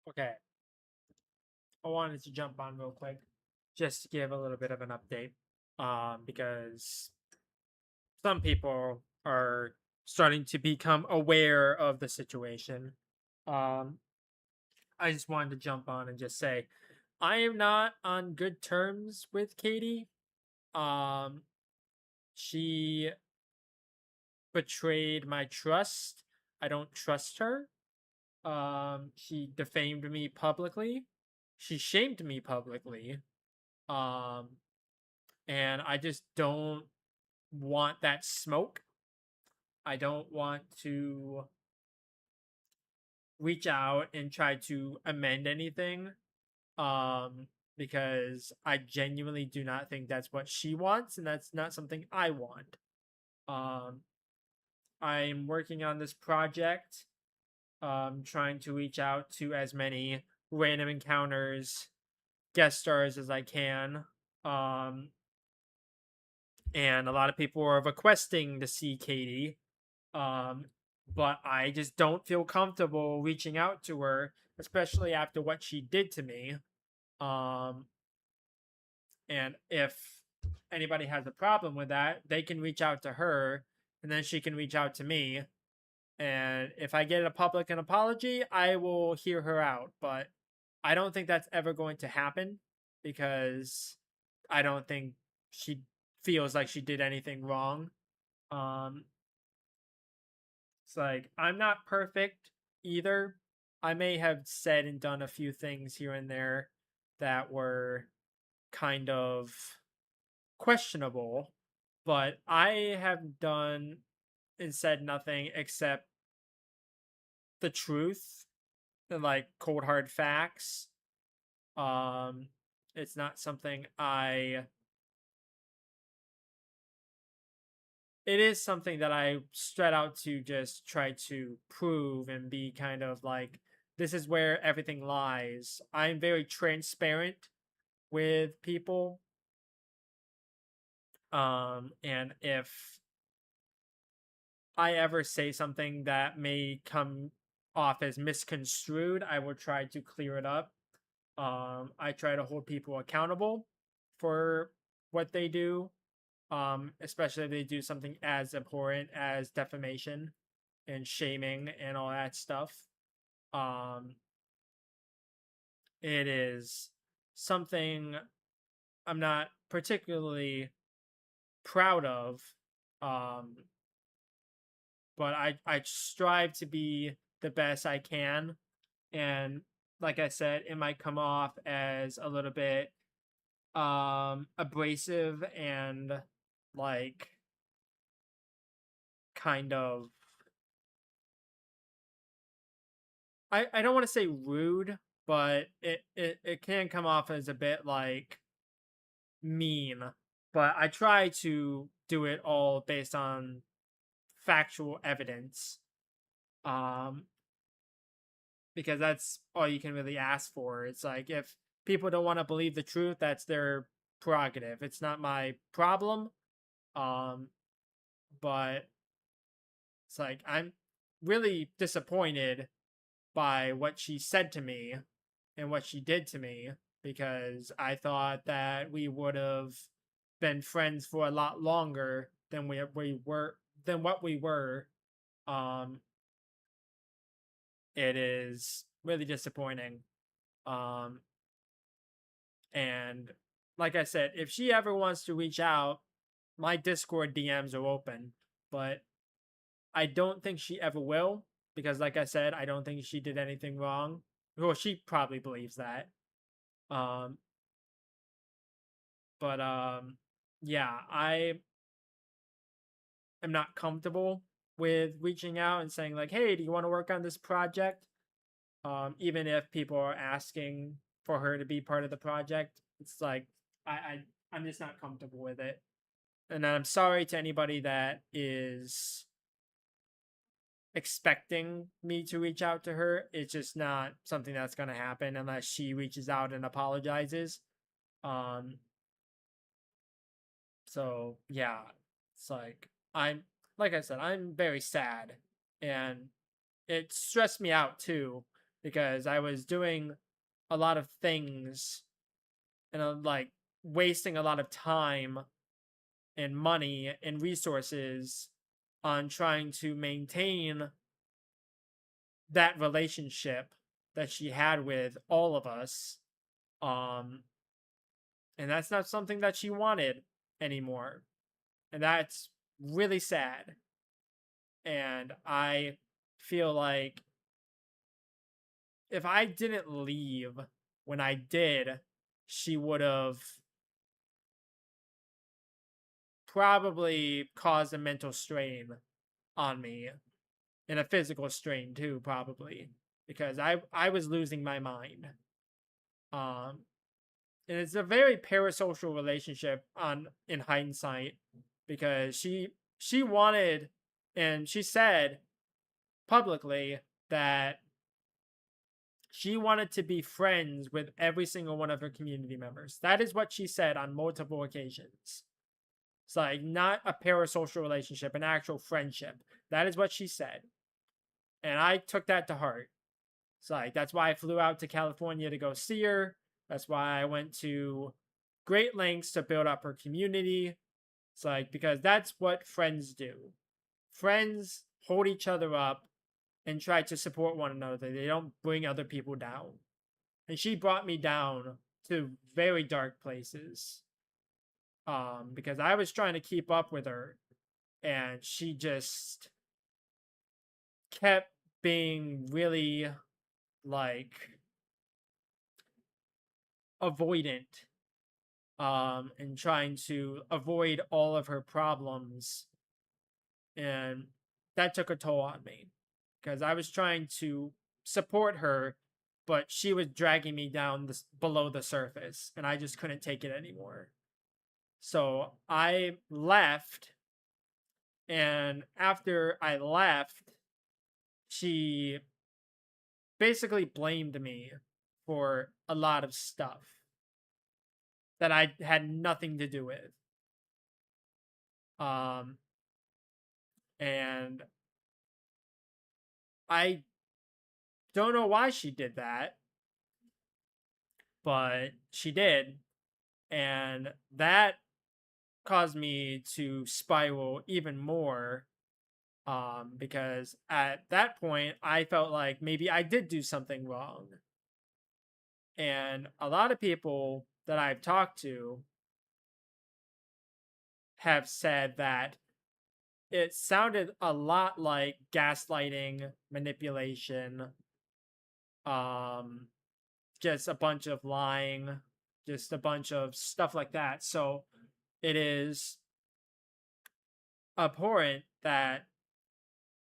Okay, I wanted to jump on real quick just to give a little bit of an update. Because some people are starting to become aware of the situation. Um, I just wanted to jump on and just say I am not on good terms with Katie. Um, she betrayed my trust. I don't trust her. She defamed me publicly. She shamed me publicly. Um, and I just don't want that smoke. I don't want to reach out and try to amend anything. Um, because I genuinely do not think that's what she wants, and that's not something I want. Um, I'm working on this project, trying to reach out to as many random encounters guest stars as I can. Um, and a lot of people are requesting to see Katie. Um, but I just don't feel comfortable reaching out to her, especially after what she did to me. Um, and if anybody has a problem with that, they can reach out to her, and then she can reach out to me. And if I get a public an apology, I will hear her out. But I don't think that's ever going to happen because I don't think she feels like she did anything wrong. Um, it's like I'm not perfect either. I may have said and done a few things here and there that were kind of questionable, but I have done and said nothing except the truth and like cold hard facts. Um, it's not something I. It is something that I set out to just try to prove and be kind of like, this is where everything lies. I'm very transparent with people. And if I ever say something that may come off as misconstrued, I will try to clear it up. I try to hold people accountable for what they do, especially if they do something as abhorrent as defamation and shaming and all that stuff. Um, it is something I'm not particularly proud of, um, but I strive to be the best I can. And like I said, it might come off as a little bit abrasive and like kind of I don't want to say rude, but it can come off as a bit like mean. But I try to do it all based on factual evidence. Um because that's all you can really ask for. It's like if people don't want to believe the truth, that's their prerogative. It's not my problem. Um but it's like I'm really disappointed by what she said to me and what she did to me because I thought that we would have been friends for a lot longer than we were than what we were. Um, it is really disappointing. Um, and like I said, if she ever wants to reach out, my Discord DMs are open, but I don't think she ever will because, like I said, I don't think she did anything wrong. Well, she probably believes that. Um, but yeah, I am not comfortable with reaching out and saying like, "Hey, do you want to work on this project?" Even if people are asking for her to be part of the project, it's like I'm just not comfortable with it. And I'm sorry to anybody that is expecting me to reach out to her. It's just not something that's going to happen unless she reaches out and apologizes. Um, so yeah, it's like like I said, I'm very sad, and it stressed me out too because I was doing a lot of things and like wasting a lot of time and money and resources on trying to maintain that relationship that she had with all of us. Um, and that's not something that she wanted anymore. And that's really sad. And I feel like if I didn't leave when I did, she would have probably caused a mental strain on me and a physical strain too, probably, because I was losing my mind. Um, and it's a very parasocial relationship on in hindsight, because she wanted, and she said publicly that she wanted to be friends with every single one of her community members. That is what she said on multiple occasions. It's like not a parasocial relationship, an actual friendship. That is what she said. And I took that to heart. It's like that's why I flew out to California to go see her. That's why I went to great lengths to build up her community. It's like because that's what friends do. Friends hold each other up and try to support one another. They don't bring other people down. And she brought me down to very dark places. Because I was trying to keep up with her and she just kept being really like avoidant, and trying to avoid all of her problems, and that took a toll on me because I was trying to support her, but she was dragging me down below the surface and I just couldn't take it anymore. So I left, and after I left, she basically blamed me for a lot of stuff that I had nothing to do with. Um, and I don't know why she did that, but she did. And that caused me to spiral even more. Because at that point, I felt like maybe I did do something wrong. And a lot of people that I've talked to have said that it sounded a lot like gaslighting, manipulation, um, just a bunch of lying, just a bunch of stuff like that. So it is abhorrent that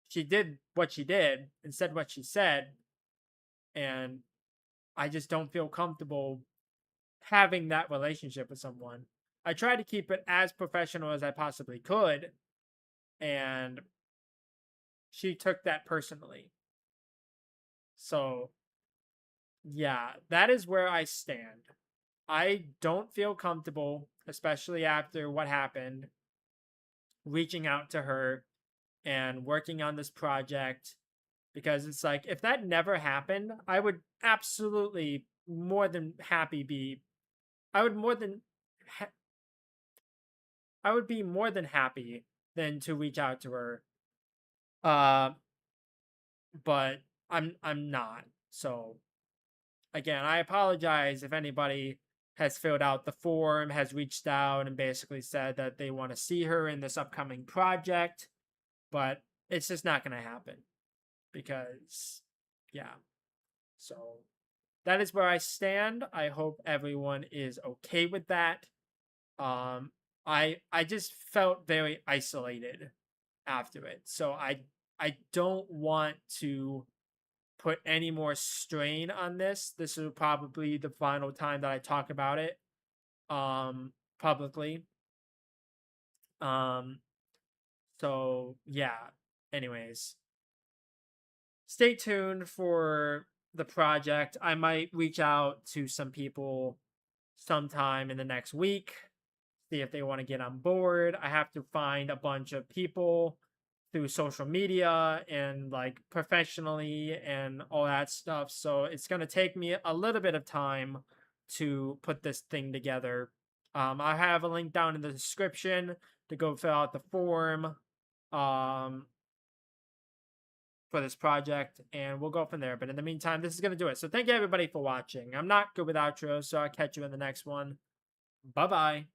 she did what she did and said what she said. And I just don't feel comfortable having that relationship with someone. I tried to keep it as professional as I possibly could, and she took that personally. So, yeah, that is where I stand. I don't feel comfortable, especially after what happened, reaching out to her and working on this project, because it's like if that never happened, I would absolutely more than happy be I would more than ha- I would be more than happy than to reach out to her. Uh but I'm not. So again, I apologize if anybody has filled out the form, has reached out and basically said that they want to see her in this upcoming project, but it's just not going to happen because yeah. So that is where I stand. I hope everyone is okay with that. Um I just felt very isolated after it. So I don't want to put any more strain on this. This is probably the final time that I talk about it publicly. Um so yeah. Anyways, stay tuned for the project. I might reach out to some people sometime in the next week, see if they want to get on board. I have to find a bunch of people through social media and like professionally and all that stuff. So it's going to take me a little bit of time to put this thing together. I have a link down in the description to go fill out the form um, for this project, and we'll go from there. But in the meantime, this is going to do it. So thank you everybody for watching. I'm not good with outros, so I'll catch you in the next one. Bye bye.